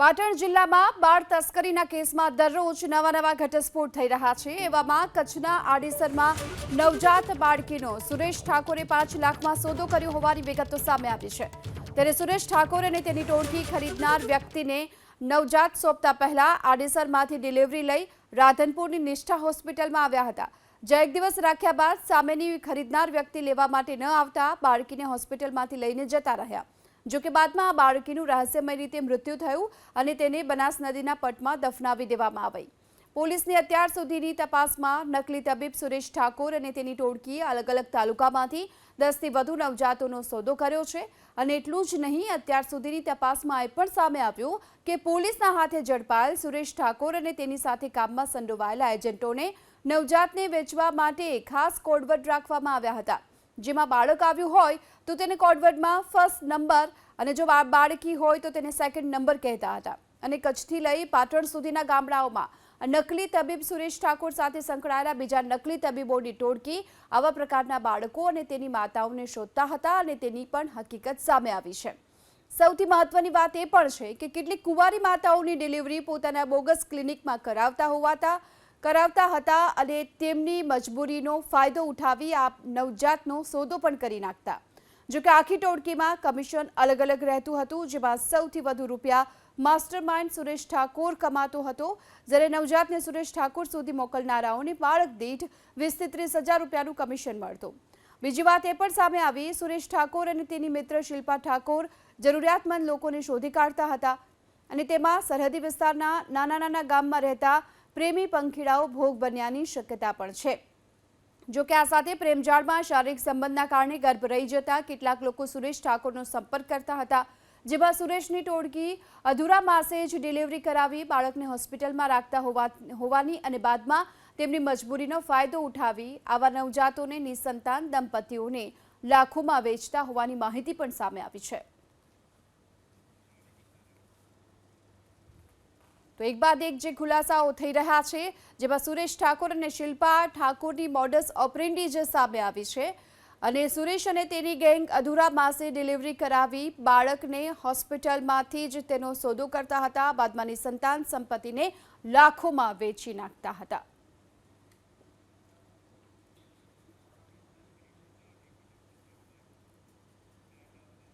પાટણ જિલ્લામાં બાળ તસ્કરીના કેસમાં દરરોજ નવા ઘટસ્ફોટ થઈ રહ્યા છે। એવામાં કચ્છના આડેસરમાં નવજાત બાળકીનો સુરેશ ઠાકોરે 5 લાખમાં સોદો કર્યો હોવાની વિગતો સામે આવી છે। ત્યારે સુરેશ ઠાકોર અને તેની ટોળકી ખરીદનાર વ્યક્તિને નવજાત સોંપતા પહેલા આડેસરમાંથી ડિલિવરી લઈ રાધનપુરની નિષ્ઠા હોસ્પિટલમાં આવ્યા હતા। જે એક દિવસ રાખ્યા બાદ સામેની ખરીદનાર વ્યક્તિ લેવા માટે ન આવતા બાળકીને હોસ્પિટલમાંથી લઈને જતા રહ્યા। જો કે બાદમાં આ બાળકીનું રહસ્યમય રીતે મૃત્યુ થયું અને તેને બનાસ નદીના પટમાં દફનાવી દેવામાં આવી। પોલીસની અત્યાર સુધીની તપાસમાં નકલી તબીબ સુરેશ ઠાકોર અને તેની ટોળકીએ અલગ અલગ તાલુકામાંથી 10થી વધુ નવજાતોનો સોદો કર્યો છે। અને એટલું જ નહીં, અત્યાર સુધીની તપાસમાં એ પણ સામે આવ્યું કે પોલીસના હાથે ઝડપાયેલ સુરેશ ઠાકોર અને તેની સાથે કામમાં સંડોવાયેલા એજન્ટોને નવજાતને વેચવા માટે ખાસ કોડવર્ડ રાખવામાં આવ્યા હતા। જેમાં બાળક આવ્યું હોય તો તેને કોડવર્ડમાં ફર્સ્ટ નંબર અને જો બાળકી હોય તો તેને સેકન્ડ નંબર કહેતા હતા। અને કચ્છથી લઈ પાટણ સુધીના ગામડાઓમાં નકલી તબીબ સુરેશ ઠાકોર સાથે સંકળાયેલા બીજા નકલી તબીબોની ટોળકી આવા પ્રકારના બાળકો અને તેની માતાઓને શોધતા હતા અને તેની પણ હકીકત સામે આવી છે। સૌથી મહત્વની વાત એ પણ છે કે કેટલીક કુંવારી માતાઓની ડિલિવરી પોતાના બોગસ ક્લિનિકમાં કરાવતા હતા અને તેમની મજબૂરીનો ફાયદો ઉઠાવી આ નવજાતનો સોદો પણ કરી નાખતા। જો કે આખી ટોળકીમાં કમિશન અલગ અલગ રહેતું હતું, જેમાં સૌથી વધુ રૂપિયા માસ્ટરમાઇન્ડ સુરેશ ઠાકોર કમાતો હતો, જ્યારે નવજાતને સુરેશ ઠાકોર સુધી મોકલનારાઓને બાળક દીઠ 20 થી 30 હજાર રૂપિયાનું કમિશન મળતું। બીજી વાત એ પણ સામે આવી, સુરેશ ઠાકોર અને તેની મિત્ર શિલ્પા ઠાકોર જરૂરિયાતમંદ લોકોને શોધી કાઢતા હતા અને તેમાં સરહદી વિસ્તારના નાના ગામમાં રહેતા પ્રેમી પંખીડાઓ ભોગ બન્યાની શક્યતા પણ છે। જો કે આ સાથે પ્રેમજાળમાં શારીરિક સંબંધના કારણે ગર્ભ રહી જતા કેટલાક લોકો સુરેશ ઠાકોરનો સંપર્ક કરતા હતા, જેમાં સુરેશની ટોળકી અધૂરા માસે જ ડિલિવરી કરાવી બાળકને હોસ્પિટલમાં રાખતા હોવાની અને બાદમાં તેમની મજબૂરીનો ફાયદો ઉઠાવી આવા નવજાતોને નિસંતાન દંપતીઓને લાખોમાં વેચતા હોવાની માહિતી પણ સામે આવી છે। તો એક બાદ એક જે ખુલાસાઓ થઈ રહ્યા છે, જેમાં સુરેશ ઠાકોર અને શિલ્પા ઠાકોરની મોડસ ઓપરેન્ડી જે સામે આવી છે અને સુરેશ અને તેની ગેંગ અધૂરા માસે ડિલિવરી કરાવી બાળકને હોસ્પિટલમાંથી જ તેનો સોદો કરતા હતા, બાદમાં નિસંતાન સંપત્તિને લાખોમાં વેચી નાખતા હતા।